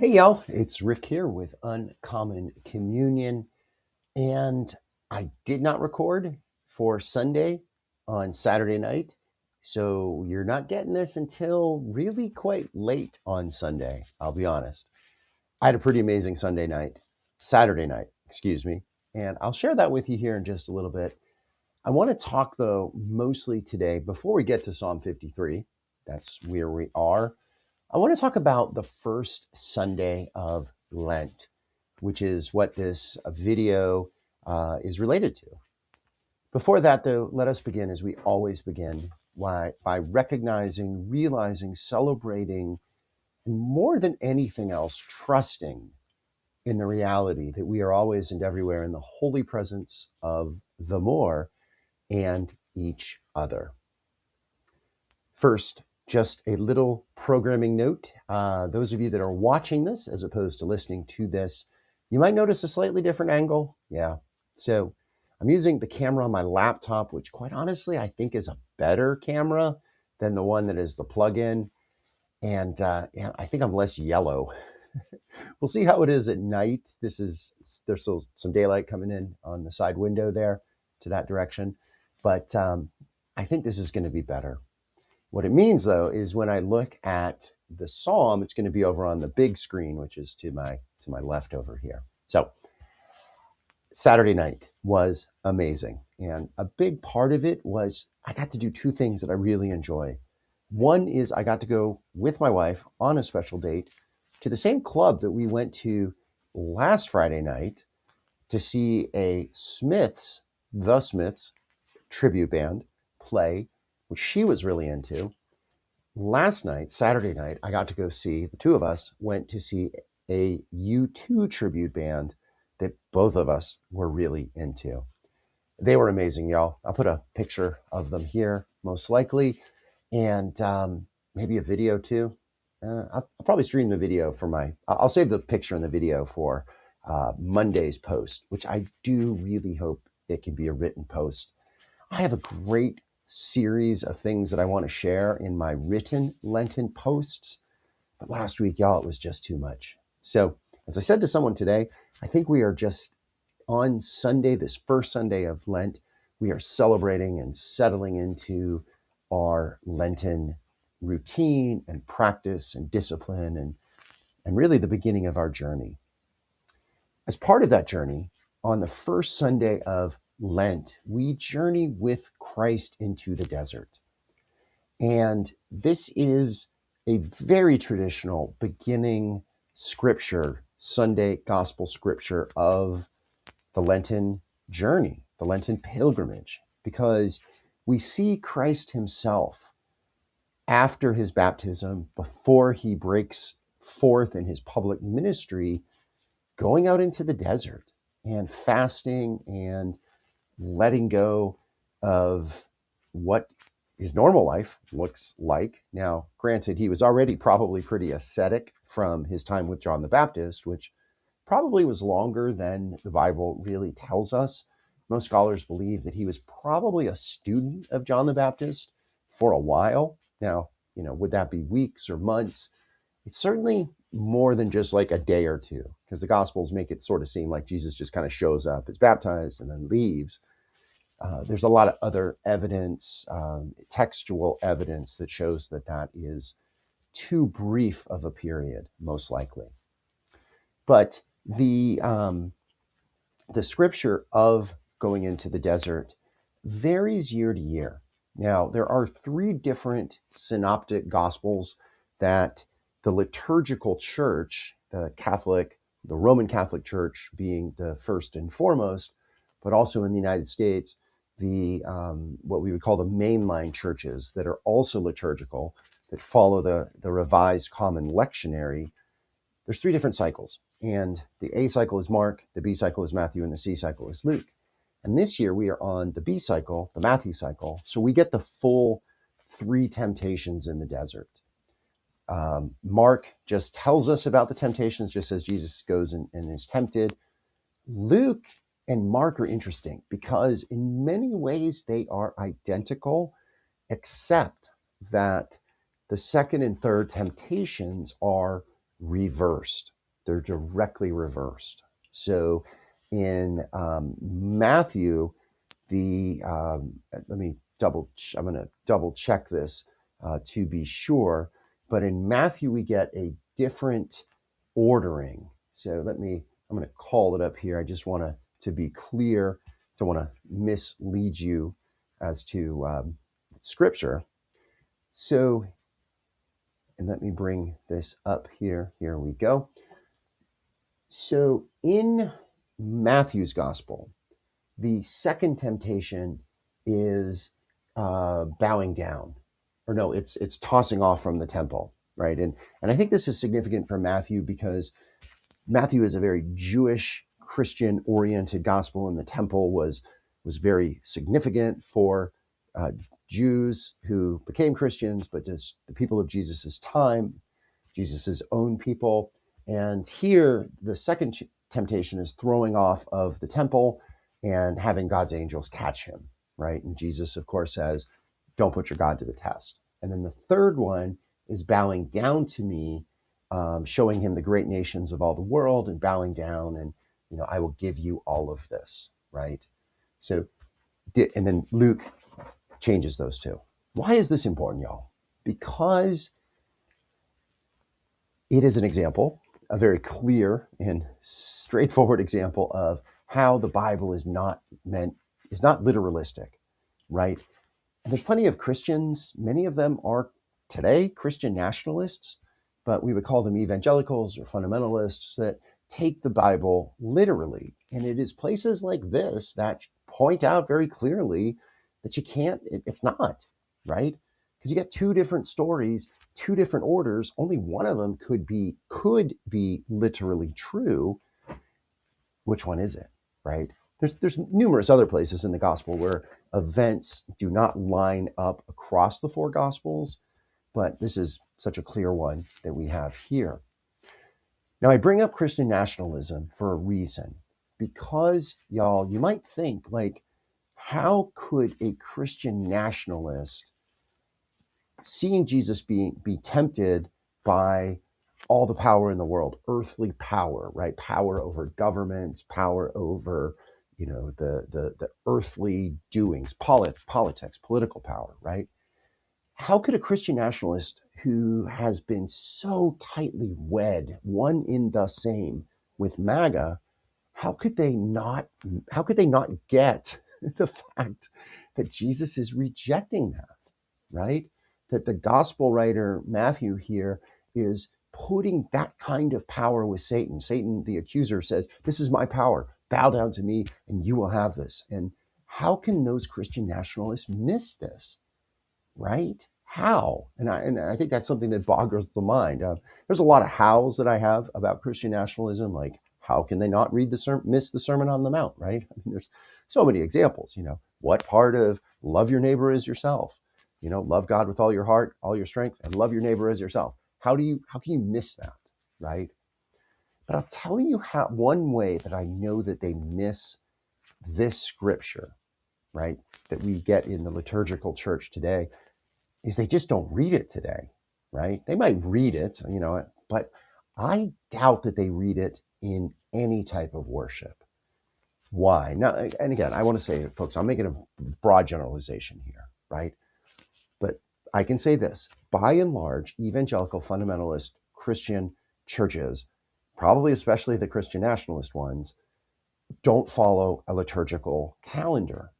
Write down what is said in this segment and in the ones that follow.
Hey y'all, it's Rick here with Uncommon Communion, and I did not record for Sunday on Saturday night, so you're not getting this until really quite late on Sunday, I'll be honest. I had a pretty amazing Saturday night, excuse me, and I'll share that with you here in just a little bit. I want to talk though mostly today, before we get to Psalm 53, that's where we are. I want to talk about the first Sunday of Lent, which is what this video is related to. Before that, though, let us begin as we always begin by recognizing, realizing, celebrating, and more than anything else, trusting in the reality that we are always and everywhere in the holy presence of the more and each other. First, just a little programming note. Those of you that are watching this as opposed to listening to this, you might notice a slightly different angle. Yeah. So I'm using the camera on my laptop, which quite honestly, I think is a better camera than the one that is the plug-in. And yeah, I think I'm less yellow. We'll see how it is at night. There's still some daylight coming in on the side window there to that direction. But I think this is going to be better. What it means, though, is when I look at the psalm, it's going to be over on the big screen, which is to my left over here. So Saturday night was amazing. And a big part of it was I got to do two things that I really enjoy. One is I got to go with my wife on a special date to the same club that we went to last Friday night to see the Smiths tribute band play, which she was really into. Last night, Saturday night, I got to go see, the two of us went to see a U2 tribute band that both of us were really into. They were amazing, y'all. I'll put a picture of them here, most likely, and maybe a video too. I'll probably stream the video I'll save the picture and the video for Monday's post, which I do really hope it can be a written post. I have a great series of things that I want to share in my written Lenten posts. But last week, y'all, it was just too much. So, as I said to someone today, I think we are just on Sunday, this first Sunday of Lent, we are celebrating and settling into our Lenten routine and practice and discipline and really the beginning of our journey. As part of that journey, on the first Sunday of Lent, we journey with Christ into the desert. And this is a very traditional beginning scripture, Sunday gospel scripture of the Lenten journey, the Lenten pilgrimage, because we see Christ himself after his baptism, before he breaks forth in his public ministry, going out into the desert and fasting and letting go of what his normal life looks like. Now, granted, he was already probably pretty ascetic from his time with John the Baptist, which probably was longer than the Bible really tells us. Most scholars believe that he was probably a student of John the Baptist for a while. Now, would that be weeks or months? It's certainly more than just like a day or two, because the Gospels make it sort of seem like Jesus just kind of shows up, is baptized, and then leaves. There's a lot of other evidence, textual evidence that shows that is too brief of a period, most likely. But the scripture of going into the desert varies year to year. Now, there are three different synoptic gospels that the liturgical church, the Roman Catholic Church being the first and foremost, but also in the United States, the what we would call the mainline churches that are also liturgical, that follow the Revised Common Lectionary. There's three different cycles, and the A cycle is Mark, the B cycle is Matthew, and the C cycle is Luke. And this year we are on the B cycle, the Matthew cycle, so we get the full three temptations in the desert. Mark just tells us about the temptations, just as Jesus goes and is tempted. Luke and Mark are interesting because in many ways they are identical, except that the second and third temptations are reversed. They're directly reversed. So in Matthew, let me I'm going to double check this to be sure. But in Matthew, we get a different ordering. So I'm going to call it up here. I just want to be clear. Don't want to mislead you as to scripture. So, and let me bring this up here. Here we go. So in Matthew's gospel, the second temptation is bowing down, or no, it's tossing off from the temple, right? And I think this is significant for Matthew because Matthew is a very Jewish, Christian oriented gospel, and the temple was very significant for Jews who became Christians, but just the people of Jesus's time, Jesus's own people. And here, the second temptation is throwing off of the temple and having God's angels catch him, right? And Jesus, of course, says, don't put your God to the test. And then the third one is bowing down to me, showing him the great nations of all the world and bowing down, and I will give you all of this, right? So, and then Luke changes those two. Why is this important, y'all? Because it is an example, a very clear and straightforward example of how the Bible is not literalistic, right? And there's plenty of Christians, many of them are today Christian nationalists, but we would call them evangelicals or fundamentalists that take the Bible literally. And it is places like this that point out very clearly that you can't, it's not, right? Because you get two different stories, two different orders. Only one of them could be literally true. Which one is it, right? There's numerous other places in the gospel where events do not line up across the four gospels, but this is such a clear one that we have here. Now, I bring up Christian nationalism for a reason, because y'all, you might think, like, how could a Christian nationalist, seeing Jesus be tempted by all the power in the world, earthly power, right? Power over governments, power over, the earthly doings, politics, political power, right? How could a Christian nationalist who has been so tightly wed, one in the same, with MAGA, how could they not get the fact that Jesus is rejecting that, right? That the gospel writer Matthew here is putting that kind of power with Satan. Satan, the accuser, says, this is my power. Bow down to me and you will have this. And how can those Christian nationalists miss this, right? How? And I think that's something that boggles the mind. There's a lot of hows that I have about Christian nationalism, like how can they not miss the Sermon on the Mount, right? I mean, there's so many examples. What part of love your neighbor as yourself? Love God with all your heart, all your strength, and love your neighbor as yourself. How can you miss that, right? But I'll tell you one way that I know that they miss this scripture, right, that we get in the liturgical church today, is they just don't read it today, right? They might read it, but I doubt that they read it in any type of worship. Why? Now, and again, I want to say, folks, I'm making a broad generalization here, right? But I can say this, by and large, evangelical fundamentalist Christian churches, probably especially the Christian nationalist ones, don't follow a liturgical calendar.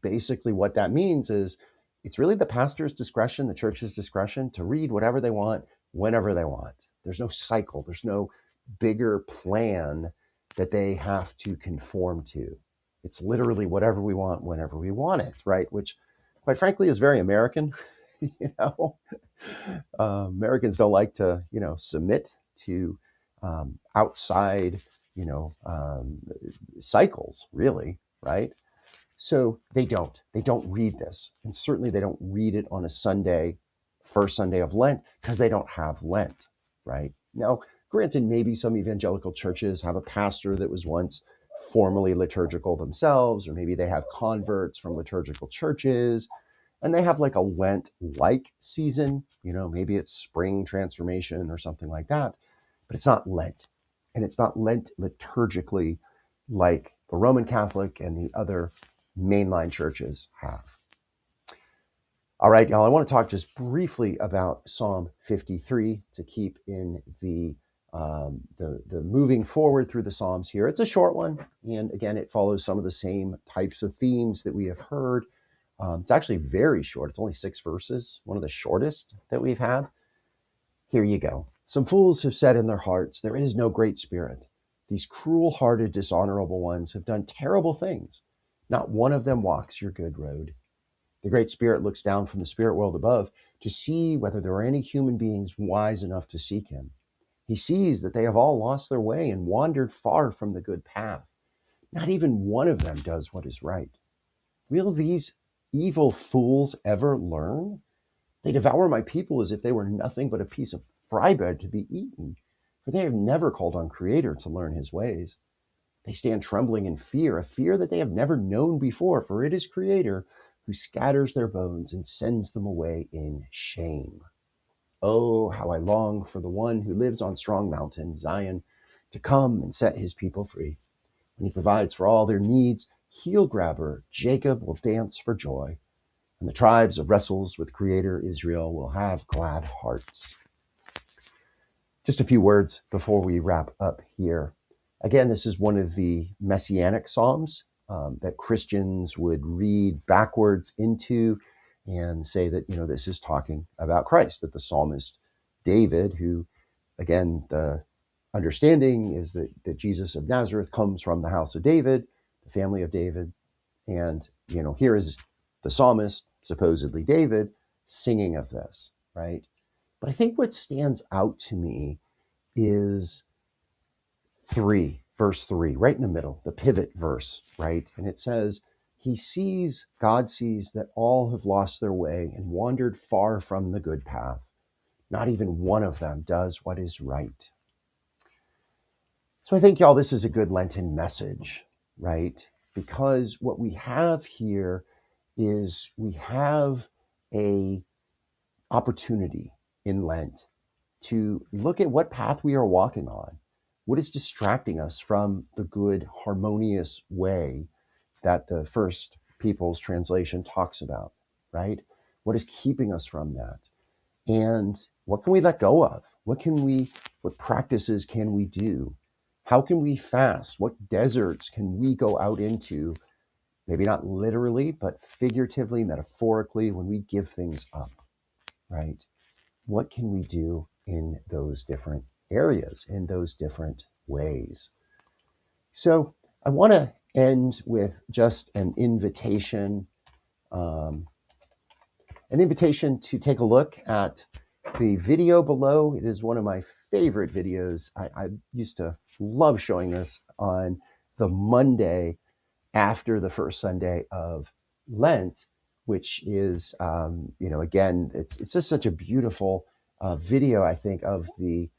Basically, what that means is it's really the pastor's discretion, the church's discretion to read whatever they want, whenever they want. There's no cycle. There's no bigger plan that they have to conform to. It's literally whatever we want, whenever we want it, right? Which, quite frankly, is very American. Americans don't like to, submit to outside, cycles, really, right? So they don't read this. And certainly they don't read it on a Sunday, first Sunday of Lent, because they don't have Lent, right? Now, granted, maybe some evangelical churches have a pastor that was once formally liturgical themselves, or maybe they have converts from liturgical churches, and they have like a Lent-like season, maybe it's spring transformation or something like that. but it's not Lent. And it's not Lent liturgically like the Roman Catholic and the other mainline churches have. All right, y'all, I want to talk just briefly about Psalm 53 to keep in the moving forward through the Psalms here. It's a short one, and again, it follows some of the same types of themes that we have heard. It's actually very short. It's only 6 verses, one of the shortest that we've had. Here you go. Some fools have said in their hearts, there is no great spirit. These cruel-hearted, dishonorable ones have done terrible things. Not one of them walks your good road. The Great Spirit looks down from the spirit world above to see whether there are any human beings wise enough to seek him. He sees that they have all lost their way and wandered far from the good path. Not even one of them does what is right. Will these evil fools ever learn? They devour my people as if they were nothing but a piece of fry bread to be eaten, for they have never called on Creator to learn his ways. They stand trembling in fear, a fear that they have never known before, for it is Creator who scatters their bones and sends them away in shame. Oh, how I long for the one who lives on strong mountain, Zion, to come and set his people free. When he provides for all their needs, heel grabber Jacob will dance for joy, and the tribes of wrestles with Creator Israel will have glad hearts. Just a few words before we wrap up here. Again, this is one of the messianic psalms that Christians would read backwards into and say that, this is talking about Christ, that the psalmist David, who, again, the understanding is that Jesus of Nazareth comes from the house of David, the family of David. And, here is the psalmist, supposedly David, singing of this, right? But I think what stands out to me is verse 3, right in the middle, the pivot verse, right? And it says, God sees that all have lost their way and wandered far from the good path. Not even one of them does what is right. So I think, y'all, this is a good Lenten message, right? Because what we have here is we have a opportunity in Lent to look at what path we are walking on. What is distracting us from the good, harmonious way that the First People's Translation talks about, right? What is keeping us from that? And what can we let go of? What practices can we do? How can we fast? What deserts can we go out into? Maybe not literally, but figuratively, metaphorically, when we give things up, right? What can we do in those different areas, in those different ways? So I want to end with just an invitation to take a look at the video below. It is one of my favorite videos. I used to love showing this on the Monday after the first Sunday of Lent, which is, again, it's just such a beautiful video, I think, of the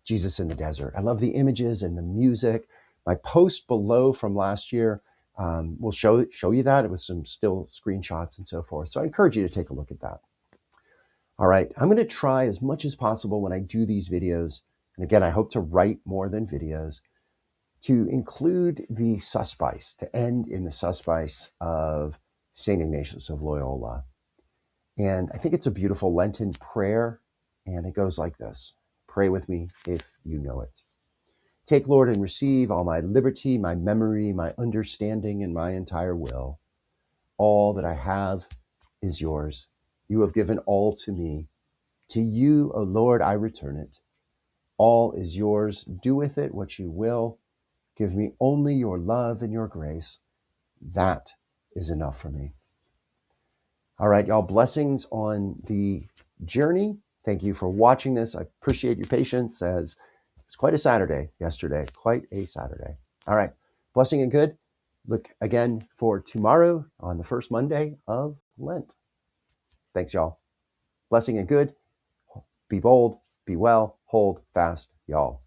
Jesus in the desert. I love the images and the music. My post below from last year will show you that with some still screenshots and so forth. So I encourage you to take a look at that. All right, I'm going to try as much as possible when I do these videos, and again, I hope to write more than videos, to include the suspice, to end in the suspice of St. Ignatius of Loyola. And I think it's a beautiful Lenten prayer, and it goes like this. Pray with me if you know it. Take, Lord, and receive all my liberty, my memory, my understanding, and my entire will. All that I have is yours. You have given all to me. To you, O Lord, I return it. All is yours. Do with it what you will. Give me only your love and your grace. That is enough for me. All right, y'all, blessings on the journey. Thank you for watching this. I appreciate your patience, as it's quite a Saturday yesterday, quite a Saturday. All right, blessing and good. Look again for tomorrow on the first Monday of Lent. Thanks, y'all. Blessing and good. Be bold, be well, hold fast, y'all.